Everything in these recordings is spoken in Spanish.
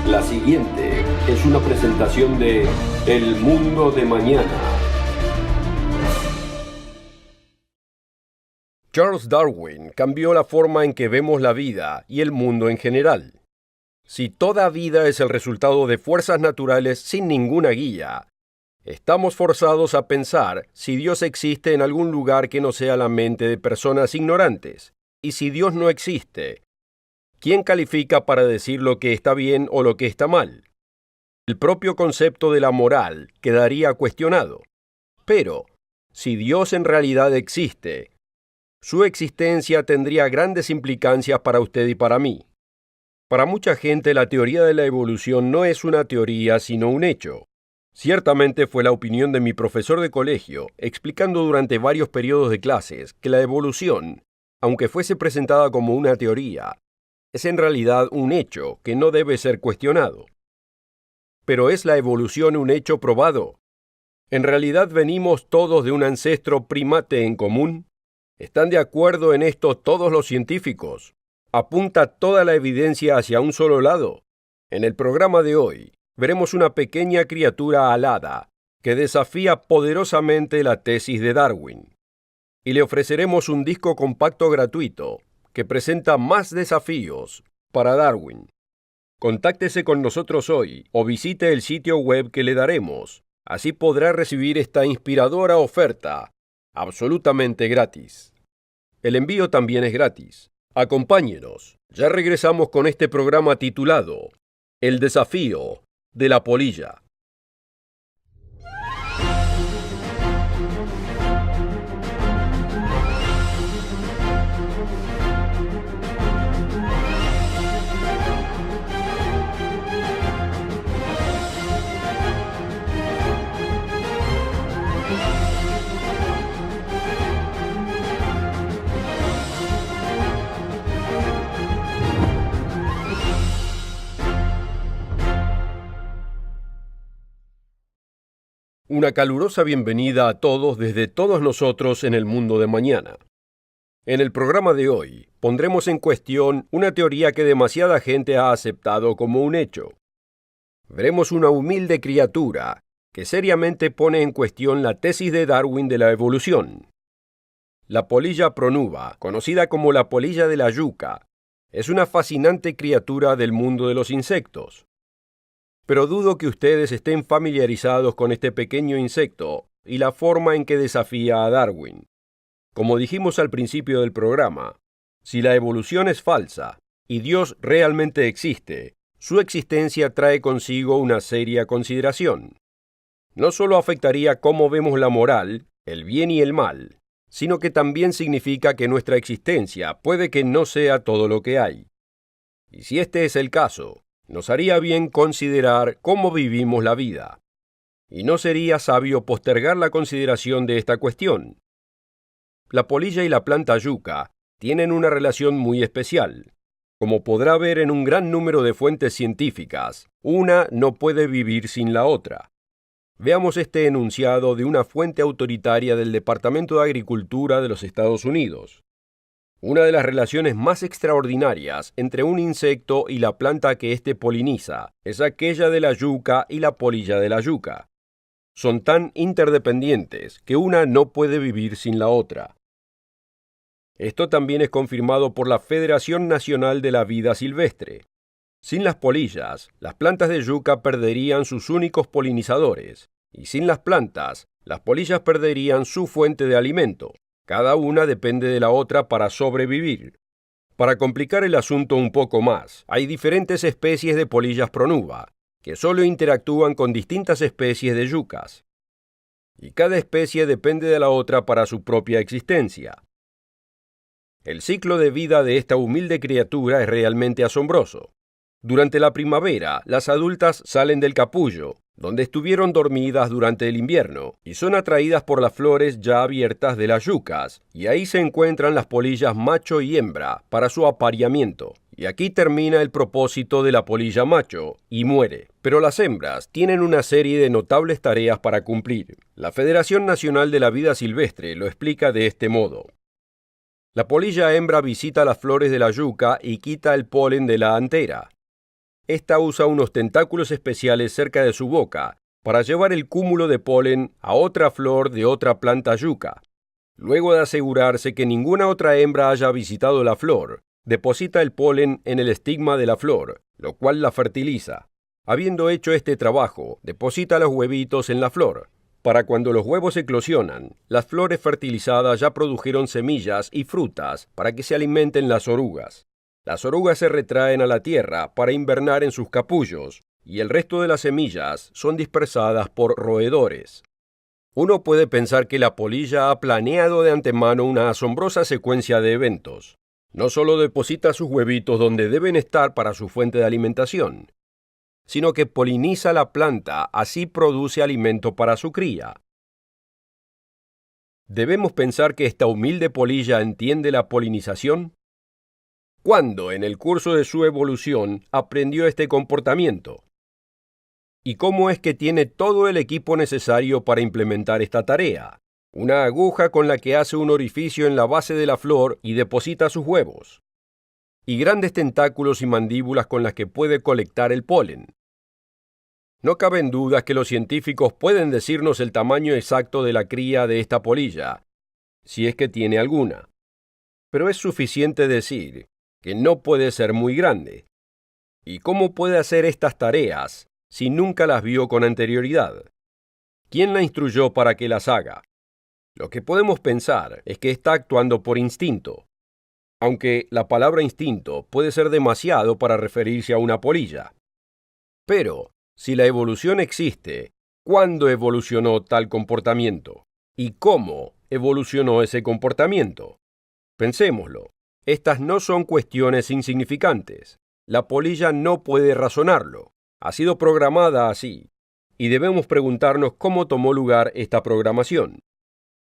La siguiente es una presentación de El Mundo de Mañana. Charles Darwin cambió la forma en que vemos la vida y el mundo en general. Si toda vida es el resultado de fuerzas naturales sin ninguna guía, estamos forzados a pensar si Dios existe en algún lugar que no sea la mente de personas ignorantes. Y si Dios no existe, ¿quién califica para decir lo que está bien o lo que está mal? El propio concepto de la moral quedaría cuestionado. Pero, si Dios en realidad existe, su existencia tendría grandes implicancias para usted y para mí. Para mucha gente, la teoría de la evolución no es una teoría, sino un hecho. Ciertamente fue la opinión de mi profesor de colegio, explicando durante varios periodos de clases que la evolución, aunque fuese presentada como una teoría, es en realidad un hecho que no debe ser cuestionado. ¿Pero es la evolución un hecho probado? ¿En realidad venimos todos de un ancestro primate en común? ¿Están de acuerdo en esto todos los científicos? ¿Apunta toda la evidencia hacia un solo lado? En el programa de hoy, veremos una pequeña criatura alada que desafía poderosamente la tesis de Darwin. Y le ofreceremos un disco compacto gratuito que presenta más desafíos para Darwin. Contáctese con nosotros hoy o visite el sitio web que le daremos. Así podrá recibir esta inspiradora oferta absolutamente gratis. El envío también es gratis. Acompáñenos. Ya regresamos con este programa titulado El desafío de la polilla. Una calurosa bienvenida a todos desde todos nosotros en el mundo de mañana. En el programa de hoy pondremos en cuestión una teoría que demasiada gente ha aceptado como un hecho. Veremos una humilde criatura que seriamente pone en cuestión la tesis de Darwin de la evolución. La polilla pronuba, conocida como la polilla de la yuca, es una fascinante criatura del mundo de los insectos. Pero dudo que ustedes estén familiarizados con este pequeño insecto y la forma en que desafía a Darwin. Como dijimos al principio del programa, si la evolución es falsa y Dios realmente existe, su existencia trae consigo una seria consideración. No solo afectaría cómo vemos la moral, el bien y el mal, sino que también significa que nuestra existencia puede que no sea todo lo que hay. Y si este es el caso, nos haría bien considerar cómo vivimos la vida. Y no sería sabio postergar la consideración de esta cuestión. La polilla y la planta yuca tienen una relación muy especial. Como podrá ver en un gran número de fuentes científicas, una no puede vivir sin la otra. Veamos este enunciado de una fuente autoritaria del Departamento de Agricultura de los Estados Unidos. Una de las relaciones más extraordinarias entre un insecto y la planta que éste poliniza es aquella de la yuca y la polilla de la yuca. Son tan interdependientes que una no puede vivir sin la otra. Esto también es confirmado por la Federación Nacional de la Vida Silvestre. Sin las polillas, las plantas de yuca perderían sus únicos polinizadores, y sin las plantas, las polillas perderían su fuente de alimento. Cada una depende de la otra para sobrevivir. Para complicar el asunto un poco más, hay diferentes especies de polillas pronuba, que solo interactúan con distintas especies de yucas. Y cada especie depende de la otra para su propia existencia. El ciclo de vida de esta humilde criatura es realmente asombroso. Durante la primavera, las adultas salen del capullo, donde estuvieron dormidas durante el invierno, y son atraídas por las flores ya abiertas de las yucas, y ahí se encuentran las polillas macho y hembra para su apareamiento. Y aquí termina el propósito de la polilla macho, y muere. Pero las hembras tienen una serie de notables tareas para cumplir. La Federación Nacional de la Vida Silvestre lo explica de este modo. La polilla hembra visita las flores de la yuca y quita el polen de la antera. Esta usa unos tentáculos especiales cerca de su boca para llevar el cúmulo de polen a otra flor de otra planta yuca. Luego de asegurarse que ninguna otra hembra haya visitado la flor, deposita el polen en el estigma de la flor, lo cual la fertiliza. Habiendo hecho este trabajo, deposita los huevitos en la flor. Para cuando los huevos eclosionan, las flores fertilizadas ya produjeron semillas y frutas para que se alimenten las orugas. Las orugas se retraen a la tierra para invernar en sus capullos, y el resto de las semillas son dispersadas por roedores. Uno puede pensar que la polilla ha planeado de antemano una asombrosa secuencia de eventos. No solo deposita sus huevitos donde deben estar para su fuente de alimentación, sino que poliniza la planta, así produce alimento para su cría. ¿Debemos pensar que esta humilde polilla entiende la polinización? ¿Cuándo en el curso de su evolución aprendió este comportamiento? ¿Y cómo es que tiene todo el equipo necesario para implementar esta tarea? Una aguja con la que hace un orificio en la base de la flor y deposita sus huevos. Y grandes tentáculos y mandíbulas con las que puede colectar el polen. No caben dudas que los científicos pueden decirnos el tamaño exacto de la cría de esta polilla, si es que tiene alguna. Pero es suficiente decir que no puede ser muy grande. ¿Y cómo puede hacer estas tareas si nunca las vio con anterioridad? ¿Quién la instruyó para que las haga? Lo que podemos pensar es que está actuando por instinto, aunque la palabra instinto puede ser demasiado para referirse a una polilla. Pero, si la evolución existe, ¿cuándo evolucionó tal comportamiento? ¿Y cómo evolucionó ese comportamiento? Pensémoslo. Estas no son cuestiones insignificantes. La polilla no puede razonarlo. Ha sido programada así. Y debemos preguntarnos cómo tomó lugar esta programación.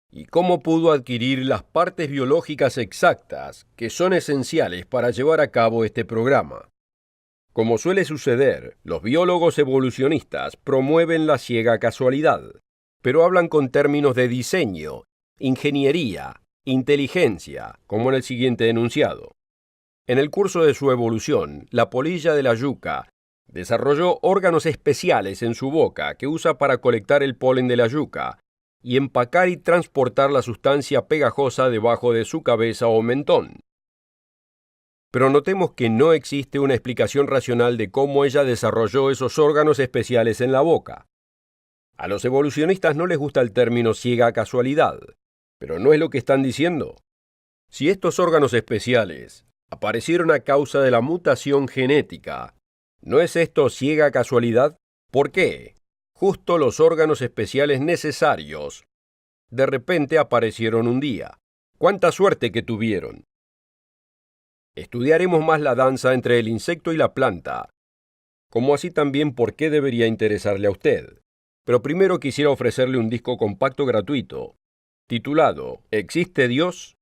Y cómo pudo adquirir las partes biológicas exactas que son esenciales para llevar a cabo este programa. Como suele suceder, los biólogos evolucionistas promueven la ciega casualidad, pero hablan con términos de diseño, ingeniería, inteligencia, como en el siguiente enunciado. En el curso de su evolución, la polilla de la yuca desarrolló órganos especiales en su boca que usa para colectar el polen de la yuca y empacar y transportar la sustancia pegajosa debajo de su cabeza o mentón. Pero notemos que no existe una explicación racional de cómo ella desarrolló esos órganos especiales en la boca. A los evolucionistas no les gusta el término ciega casualidad, pero no es lo que están diciendo. Si estos órganos especiales aparecieron a causa de la mutación genética, ¿no es esto ciega casualidad? ¿Por qué? Justo los órganos especiales necesarios de repente aparecieron un día. ¡Cuánta suerte que tuvieron! Estudiaremos más la danza entre el insecto y la planta, como así también por qué debería interesarle a usted. Pero primero quisiera ofrecerle un disco compacto gratuito, titulado ¿Existe Dios?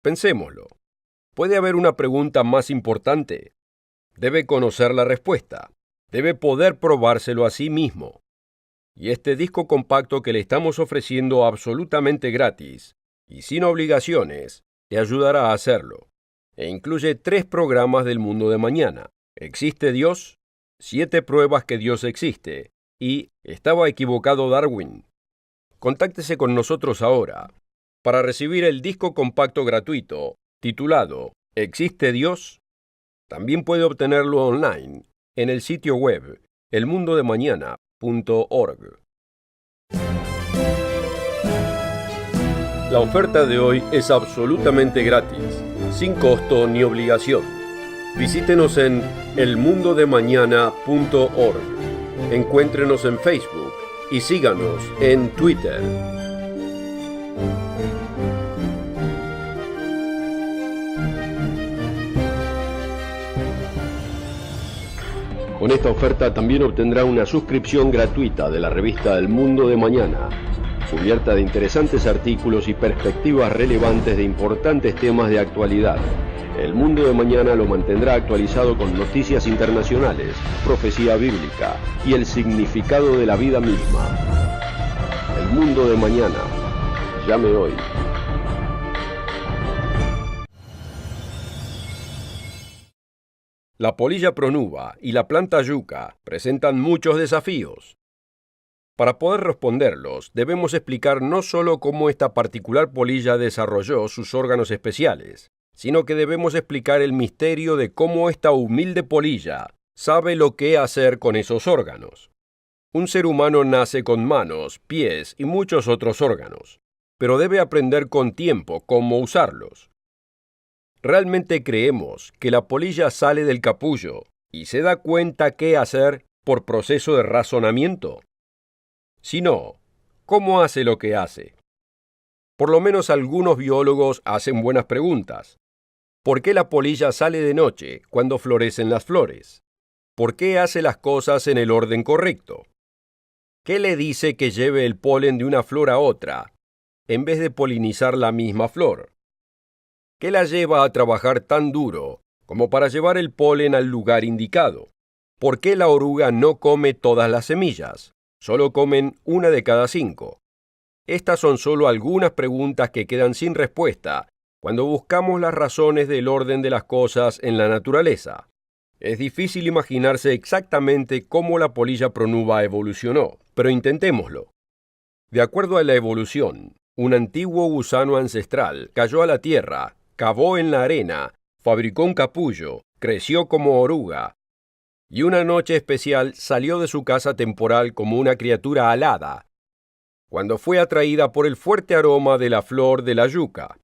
Pensémoslo. ¿Puede haber una pregunta más importante? Debe conocer la respuesta. Debe poder probárselo a sí mismo. Y este disco compacto que le estamos ofreciendo absolutamente gratis y sin obligaciones, te ayudará a hacerlo. E incluye 3 programas del mundo de mañana. ¿Existe Dios? 7 pruebas que Dios existe. Y ¿estaba equivocado Darwin? Contáctese con nosotros ahora para recibir el disco compacto gratuito titulado ¿Existe Dios? También puede obtenerlo online en el sitio web elmundodemañana.org. La oferta de hoy es absolutamente gratis, sin costo ni obligación. Visítenos en elmundodemañana.org. Encuéntrenos en Facebook y síganos en Twitter. Con esta oferta también obtendrá una suscripción gratuita de la revista El Mundo de Mañana, cubierta de interesantes artículos y perspectivas relevantes de importantes temas de actualidad. El Mundo de Mañana lo mantendrá actualizado con noticias internacionales, profecía bíblica y el significado de la vida misma. El Mundo de Mañana. Llame hoy. La polilla pronuba y la planta yucca presentan muchos desafíos. Para poder responderlos, debemos explicar no solo cómo esta particular polilla desarrolló sus órganos especiales, sino que debemos explicar el misterio de cómo esta humilde polilla sabe lo que hacer con esos órganos. Un ser humano nace con manos, pies y muchos otros órganos, pero debe aprender con tiempo cómo usarlos. ¿Realmente creemos que la polilla sale del capullo y se da cuenta qué hacer por proceso de razonamiento? Si no, ¿cómo hace lo que hace? Por lo menos algunos biólogos hacen buenas preguntas. ¿Por qué la polilla sale de noche cuando florecen las flores? ¿Por qué hace las cosas en el orden correcto? ¿Qué le dice que lleve el polen de una flor a otra, en vez de polinizar la misma flor? ¿Qué la lleva a trabajar tan duro como para llevar el polen al lugar indicado? ¿Por qué la oruga no come todas las semillas? Solo comen una de cada 5. Estas son solo algunas preguntas que quedan sin respuesta cuando buscamos las razones del orden de las cosas en la naturaleza. Es difícil imaginarse exactamente cómo la polilla pronuba evolucionó, pero intentémoslo. De acuerdo a la evolución, un antiguo gusano ancestral cayó a la tierra, cavó en la arena, fabricó un capullo, creció como oruga, y una noche especial salió de su casa temporal como una criatura alada, cuando fue atraída por el fuerte aroma de la flor de la yucca.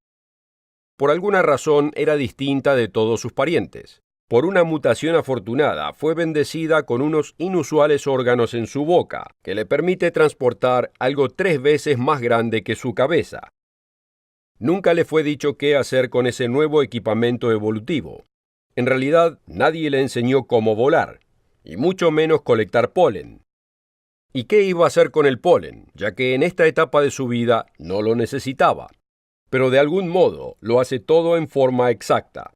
Por alguna razón era distinta de todos sus parientes. Por una mutación afortunada, fue bendecida con unos inusuales órganos en su boca, que le permite transportar algo 3 veces más grande que su cabeza. Nunca le fue dicho qué hacer con ese nuevo equipamiento evolutivo. En realidad, nadie le enseñó cómo volar, y mucho menos colectar polen. ¿Y qué iba a hacer con el polen, ya que en esta etapa de su vida no lo necesitaba? Pero de algún modo lo hace todo en forma exacta.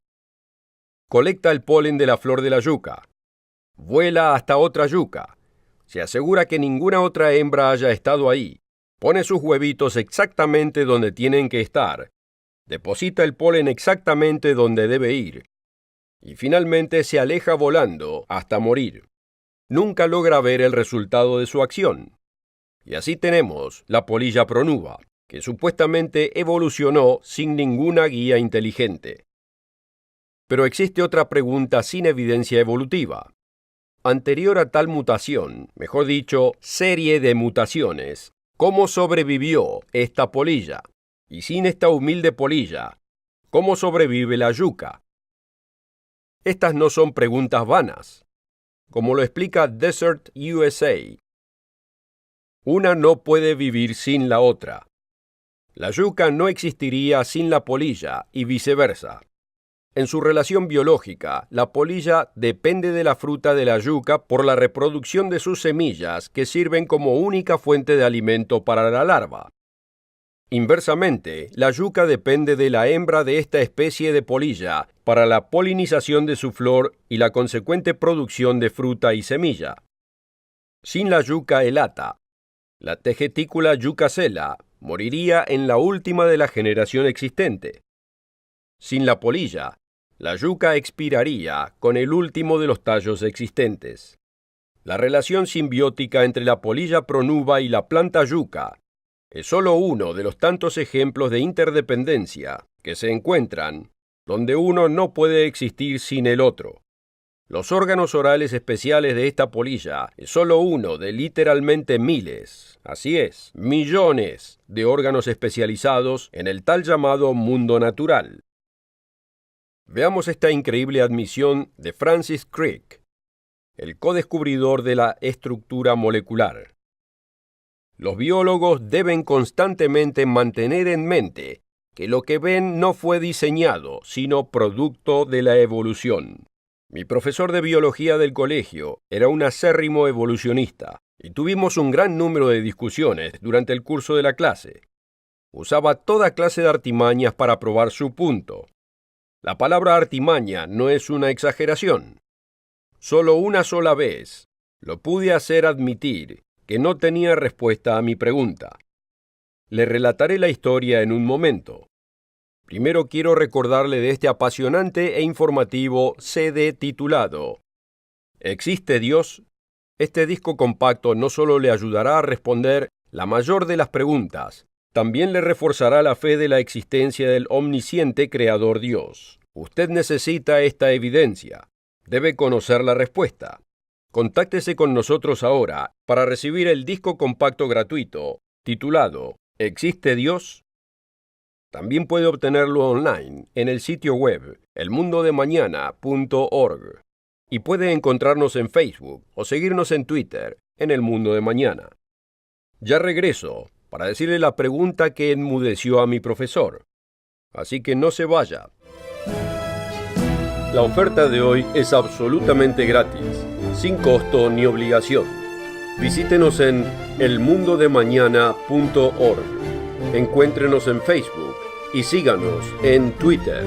Colecta el polen de la flor de la yucca. Vuela hasta otra yucca. Se asegura que ninguna otra hembra haya estado ahí. Pone sus huevitos exactamente donde tienen que estar. Deposita el polen exactamente donde debe ir. Y finalmente se aleja volando hasta morir. Nunca logra ver el resultado de su acción. Y así tenemos la polilla pronuba, que supuestamente evolucionó sin ninguna guía inteligente. Pero existe otra pregunta sin evidencia evolutiva. Anterior a tal mutación, mejor dicho, serie de mutaciones, ¿cómo sobrevivió esta polilla? Y sin esta humilde polilla, ¿cómo sobrevive la yucca? Estas no son preguntas vanas. Como lo explica Desert USA, una no puede vivir sin la otra. La yucca no existiría sin la polilla y viceversa. En su relación biológica, la polilla depende de la fruta de la yucca por la reproducción de sus semillas, que sirven como única fuente de alimento para la larva. Inversamente, la yucca depende de la hembra de esta especie de polilla para la polinización de su flor y la consecuente producción de fruta y semilla. Sin la yucca elata, la Tegeticula yucacela moriría en la última de la generación existente. Sin la polilla, la yucca expiraría con el último de los tallos existentes. La relación simbiótica entre la polilla pronuba y la planta yucca es solo uno de los tantos ejemplos de interdependencia que se encuentran donde uno no puede existir sin el otro. Los órganos orales especiales de esta polilla es solo uno de literalmente miles, así es, millones de órganos especializados en el tal llamado mundo natural. Veamos esta increíble admisión de Francis Crick, el codescubridor de la estructura molecular. Los biólogos deben constantemente mantener en mente que lo que ven no fue diseñado, sino producto de la evolución. Mi profesor de biología del colegio era un acérrimo evolucionista y tuvimos un gran número de discusiones durante el curso de la clase. Usaba toda clase de artimañas para probar su punto. La palabra artimaña no es una exageración. Solo una sola vez lo pude hacer admitir que no tenía respuesta a mi pregunta. Le relataré la historia en un momento. Primero quiero recordarle de este apasionante e informativo CD titulado ¿Existe Dios? Este disco compacto no solo le ayudará a responder la mayor de las preguntas, también le reforzará la fe de la existencia del omnisciente Creador Dios. Usted necesita esta evidencia. Debe conocer la respuesta. Contáctese con nosotros ahora para recibir el disco compacto gratuito titulado ¿Existe Dios? También puede obtenerlo online en el sitio web elmundodemañana.org y puede encontrarnos en Facebook o seguirnos en Twitter en El Mundo de Mañana. Ya regreso para decirle la pregunta que enmudeció a mi profesor. Así que no se vaya. La oferta de hoy es absolutamente gratis, sin costo ni obligación. Visítenos en elmundodemañana.org. Encuéntrenos en Facebook y síganos en Twitter.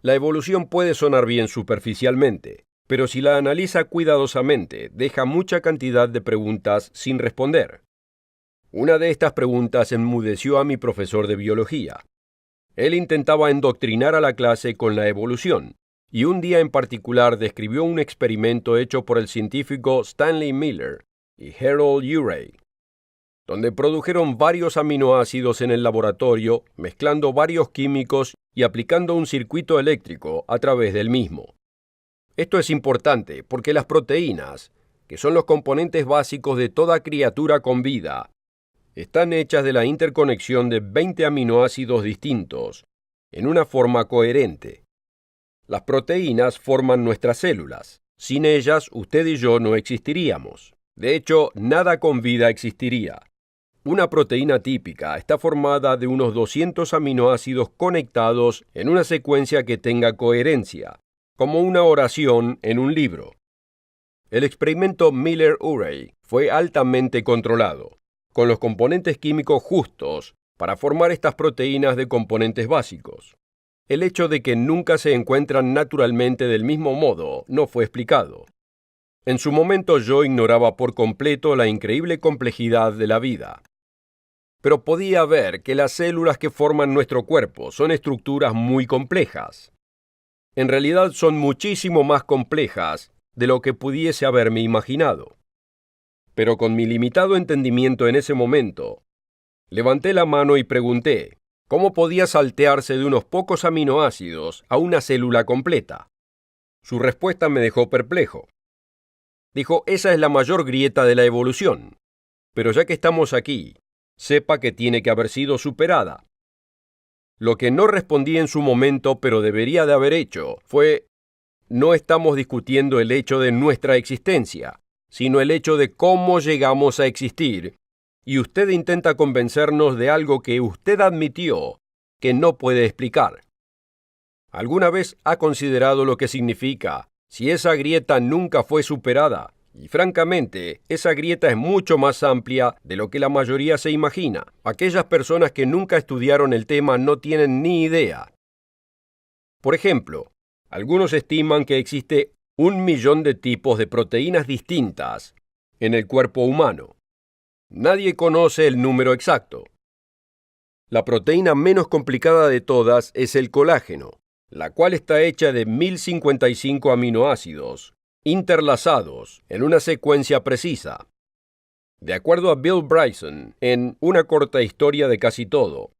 La evolución puede sonar bien superficialmente, pero si la analiza cuidadosamente, deja mucha cantidad de preguntas sin responder. Una de estas preguntas enmudeció a mi profesor de biología. Él intentaba endoctrinar a la clase con la evolución, y un día en particular describió un experimento hecho por el científico Stanley Miller y Harold Urey, donde produjeron varios aminoácidos en el laboratorio, mezclando varios químicos y aplicando un circuito eléctrico a través del mismo. Esto es importante porque las proteínas, que son los componentes básicos de toda criatura con vida, están hechas de la interconexión de 20 aminoácidos distintos, en una forma coherente. Las proteínas forman nuestras células. Sin ellas, usted y yo no existiríamos. De hecho, nada con vida existiría. Una proteína típica está formada de unos 200 aminoácidos conectados en una secuencia que tenga coherencia, como una oración en un libro. El experimento Miller-Urey fue altamente controlado, con los componentes químicos justos para formar estas proteínas de componentes básicos. El hecho de que nunca se encuentran naturalmente del mismo modo no fue explicado. En su momento yo ignoraba por completo la increíble complejidad de la vida. Pero podía ver que las células que forman nuestro cuerpo son estructuras muy complejas. En realidad son muchísimo más complejas de lo que pudiese haberme imaginado. Pero con mi limitado entendimiento en ese momento, levanté la mano y pregunté, ¿cómo podía saltearse de unos pocos aminoácidos a una célula completa? Su respuesta me dejó perplejo. Dijo, esa es la mayor grieta de la evolución. Pero ya que estamos aquí, sepa que tiene que haber sido superada. Lo que no respondí en su momento, pero debería de haber hecho, fue, no estamos discutiendo el hecho de nuestra existencia, sino el hecho de cómo llegamos a existir, y usted intenta convencernos de algo que usted admitió que no puede explicar. ¿Alguna vez ha considerado lo que significa si esa grieta nunca fue superada? Y francamente, esa grieta es mucho más amplia de lo que la mayoría se imagina. Aquellas personas que nunca estudiaron el tema no tienen ni idea. Por ejemplo, algunos estiman que existe 1 millón de tipos de proteínas distintas en el cuerpo humano. Nadie conoce el número exacto. La proteína menos complicada de todas es el colágeno, la cual está hecha de 1055 aminoácidos, interlazados en una secuencia precisa. De acuerdo a Bill Bryson, en Una corta historia de casi todo.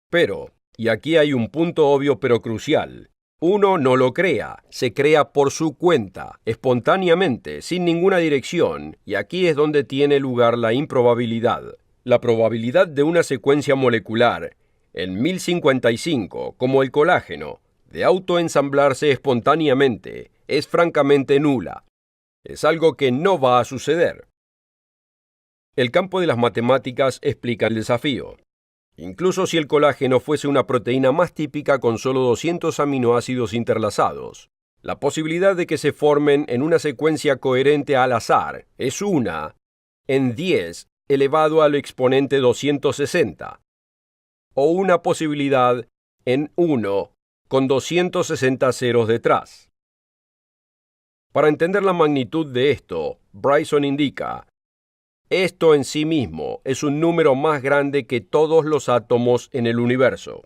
Pero, y aquí hay un punto obvio pero crucial, uno no lo crea, se crea por su cuenta, espontáneamente, sin ninguna dirección, y aquí es donde tiene lugar la improbabilidad. La probabilidad de una secuencia molecular, en 1055, como el colágeno, de autoensamblarse espontáneamente, es francamente nula. Es algo que no va a suceder. El campo de las matemáticas explica el desafío. Incluso si el colágeno fuese una proteína más típica con solo 200 aminoácidos interlazados, la posibilidad de que se formen en una secuencia coherente al azar es 1 en 10 elevado al exponente 260, o una posibilidad en 1 con 260 ceros detrás. Para entender la magnitud de esto, Bryson indica, Esto en sí mismo es un número más grande que todos los átomos en el universo.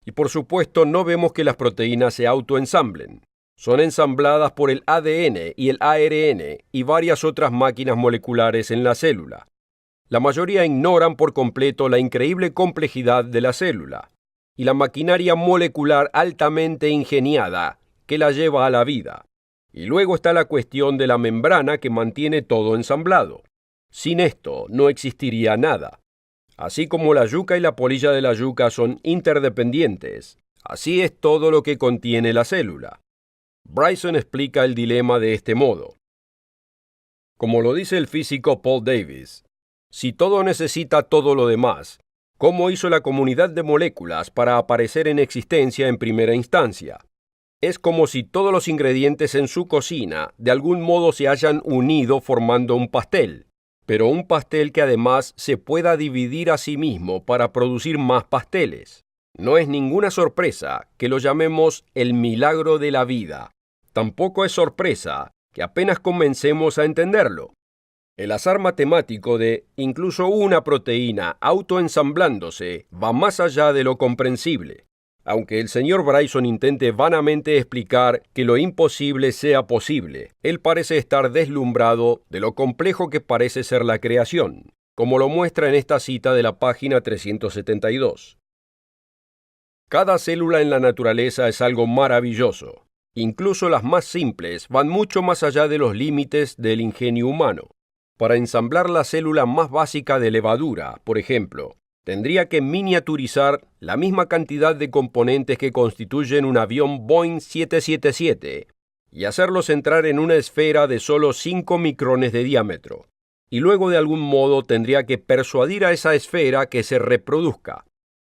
Y por supuesto no vemos que las proteínas se autoensamblen. Son ensambladas por el ADN y el ARN y varias otras máquinas moleculares en la célula. La mayoría ignoran por completo la increíble complejidad de la célula y la maquinaria molecular altamente ingeniada que la lleva a la vida. Y luego está la cuestión de la membrana que mantiene todo ensamblado. Sin esto no existiría nada. Así como la yuca y la polilla de la yuca son interdependientes, así es todo lo que contiene la célula. Bryson explica el dilema de este modo. Como lo dice el físico Paul Davies, si todo necesita todo lo demás, ¿cómo hizo la comunidad de moléculas para aparecer en existencia en primera instancia? Es como si todos los ingredientes en su cocina de algún modo se hayan unido formando un pastel, pero un pastel que además se pueda dividir a sí mismo para producir más pasteles. No es ninguna sorpresa que lo llamemos el milagro de la vida. Tampoco es sorpresa que apenas comencemos a entenderlo. El azar matemático de incluso una proteína autoensamblándose va más allá de lo comprensible. Aunque el señor Bryson intente vanamente explicar que lo imposible sea posible, él parece estar deslumbrado de lo complejo que parece ser la creación, como lo muestra en esta cita de la página 372. Cada célula en la naturaleza es algo maravilloso. Incluso las más simples van mucho más allá de los límites del ingenio humano. Para ensamblar la célula más básica de levadura, por ejemplo, tendría que miniaturizar la misma cantidad de componentes que constituyen un avión Boeing 777 y hacerlos entrar en una esfera de solo 5 micrones de diámetro. Y luego de algún modo tendría que persuadir a esa esfera que se reproduzca.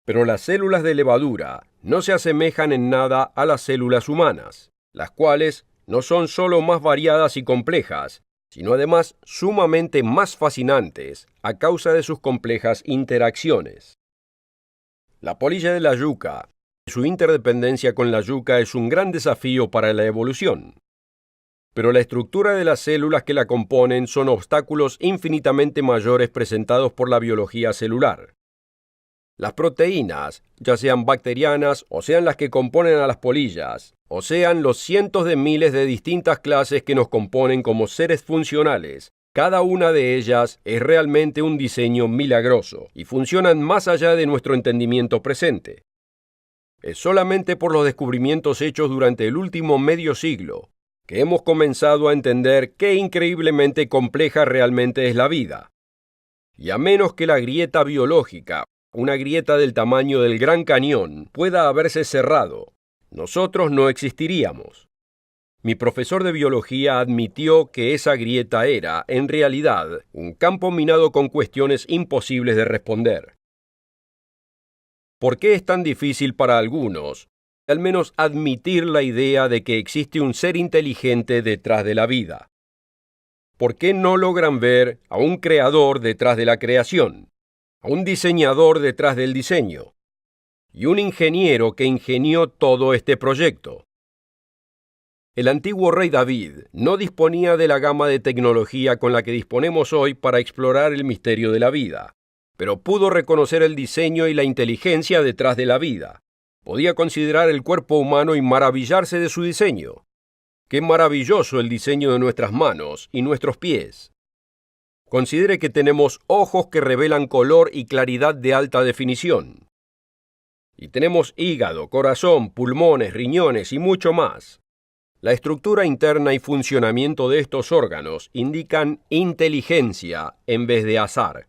Pero las células de levadura no se asemejan en nada a las células humanas, las cuales no son solo más variadas y complejas, sino además sumamente más fascinantes a causa de sus complejas interacciones. La polilla de la yuca, su interdependencia con la yuca es un gran desafío para la evolución. Pero la estructura de las células que la componen son obstáculos infinitamente mayores presentados por la biología celular. Las proteínas, ya sean bacterianas o sean las que componen a las polillas, o sean los cientos de miles de distintas clases que nos componen como seres funcionales, cada una de ellas es realmente un diseño milagroso y funcionan más allá de nuestro entendimiento presente. Es solamente por los descubrimientos hechos durante el último medio siglo que hemos comenzado a entender qué increíblemente compleja realmente es la vida. Y a menos que la grieta biológica, una grieta del tamaño del Gran Cañón, pueda haberse cerrado, nosotros no existiríamos. Mi profesor de biología admitió que esa grieta era, en realidad, un campo minado con cuestiones imposibles de responder. ¿Por qué es tan difícil para algunos, al menos admitir la idea de que existe un ser inteligente detrás de la vida? ¿Por qué no logran ver a un creador detrás de la creación? A un diseñador detrás del diseño, y un ingeniero que ingenió todo este proyecto. El antiguo rey David no disponía de la gama de tecnología con la que disponemos hoy para explorar el misterio de la vida, pero pudo reconocer el diseño y la inteligencia detrás de la vida. Podía considerar el cuerpo humano y maravillarse de su diseño. ¡Qué maravilloso el diseño de nuestras manos y nuestros pies! Considere que tenemos ojos que revelan color y claridad de alta definición. Y tenemos hígado, corazón, pulmones, riñones y mucho más. La estructura interna y funcionamiento de estos órganos indican inteligencia en vez de azar.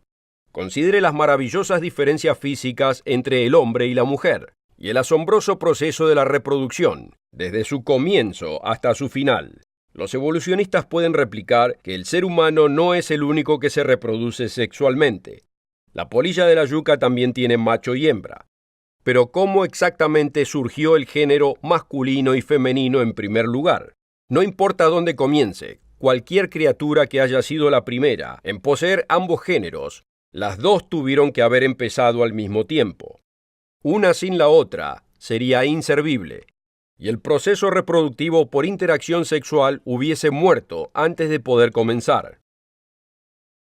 Considere las maravillosas diferencias físicas entre el hombre y la mujer, y el asombroso proceso de la reproducción, desde su comienzo hasta su final. Los evolucionistas pueden replicar que el ser humano no es el único que se reproduce sexualmente. La polilla de la yuca también tiene macho y hembra. Pero ¿cómo exactamente surgió el género masculino y femenino en primer lugar? No importa dónde comience, cualquier criatura que haya sido la primera en poseer ambos géneros, las dos tuvieron que haber empezado al mismo tiempo. Una sin la otra sería inservible, y el proceso reproductivo por interacción sexual hubiese muerto antes de poder comenzar.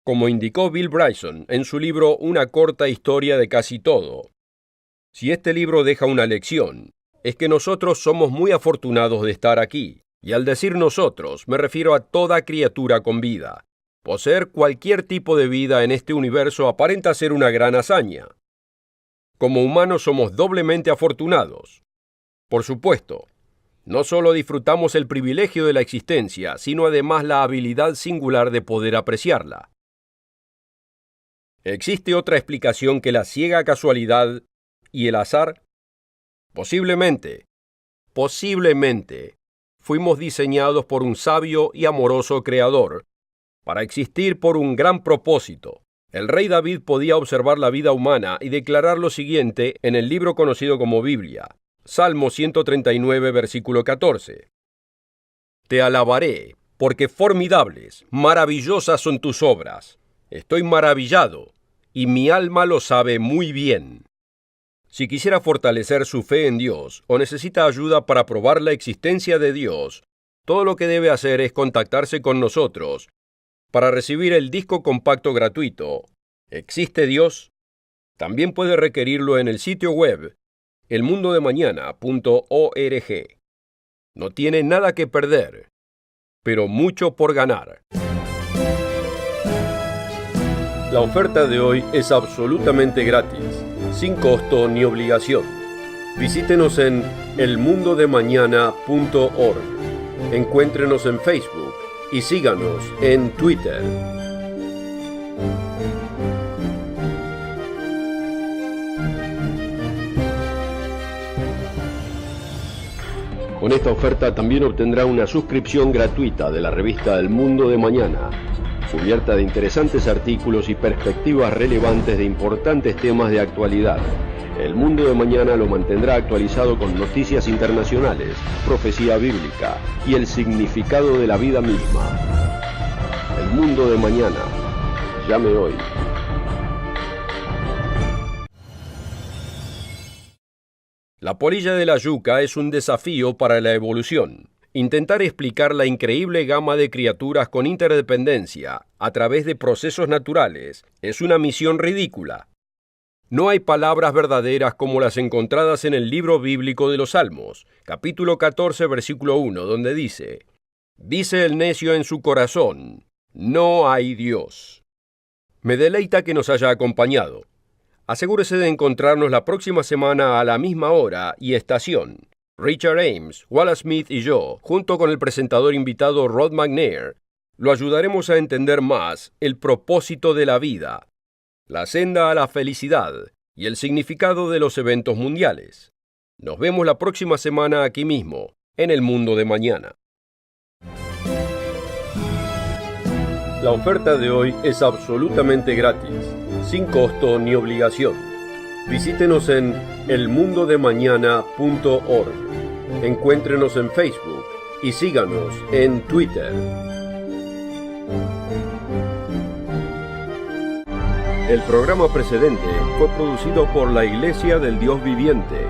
como indicó Bill Bryson en su libro Una corta historia de casi todo. Si este libro deja una lección, es que nosotros somos muy afortunados de estar aquí, y al decir nosotros me refiero a toda criatura con vida. Poseer cualquier tipo de vida en este universo aparenta ser una gran hazaña. Como humanos somos doblemente afortunados. Por supuesto, no solo disfrutamos el privilegio de la existencia, sino además la habilidad singular de poder apreciarla. ¿Existe otra explicación que la ciega casualidad y el azar? Posiblemente, fuimos diseñados por un sabio y amoroso creador, para existir por un gran propósito. El rey David podía observar la vida humana y declarar lo siguiente en el libro conocido como Biblia. Salmo 139, versículo 14. Te alabaré, porque formidables, maravillosas son tus obras. Estoy maravillado, y mi alma lo sabe muy bien. Si quisiera fortalecer su fe en Dios o necesita ayuda para probar la existencia de Dios, todo lo que debe hacer es contactarse con nosotros para recibir el disco compacto gratuito. ¿Existe Dios? También puede requerirlo en el sitio web elmundodemañana.org. No tiene nada que perder, pero mucho por ganar. La oferta de hoy es absolutamente gratis, sin costo ni obligación. Visítenos en elmundodemañana.org. Encuéntrenos en Facebook y síganos en Twitter. Con esta oferta también obtendrá una suscripción gratuita de la revista El Mundo de Mañana, cubierta de interesantes artículos y perspectivas relevantes de importantes temas de actualidad. El Mundo de Mañana lo mantendrá actualizado con noticias internacionales, profecía bíblica y el significado de la vida misma. El Mundo de Mañana. Llame hoy. La polilla de la yuca es un desafío para la evolución. Intentar explicar la increíble gama de criaturas con interdependencia a través de procesos naturales es una misión ridícula. No hay palabras verdaderas como las encontradas en el libro bíblico de los Salmos, capítulo 14, versículo 1, donde dice: Dice el necio en su corazón, no hay Dios. Me deleita que nos haya acompañado. Asegúrese de encontrarnos la próxima semana a la misma hora y estación. Richard Ames, Wallace Smith y yo, junto con el presentador invitado Rod McNair, lo ayudaremos a entender más el propósito de la vida, la senda a la felicidad y el significado de los eventos mundiales. Nos vemos la próxima semana aquí mismo, en El Mundo de Mañana. La oferta de hoy es absolutamente gratis, sin costo ni obligación. Visítenos en elmundodemañana.org. Encuéntrenos en Facebook y síganos en Twitter. El programa precedente fue producido por la Iglesia del Dios Viviente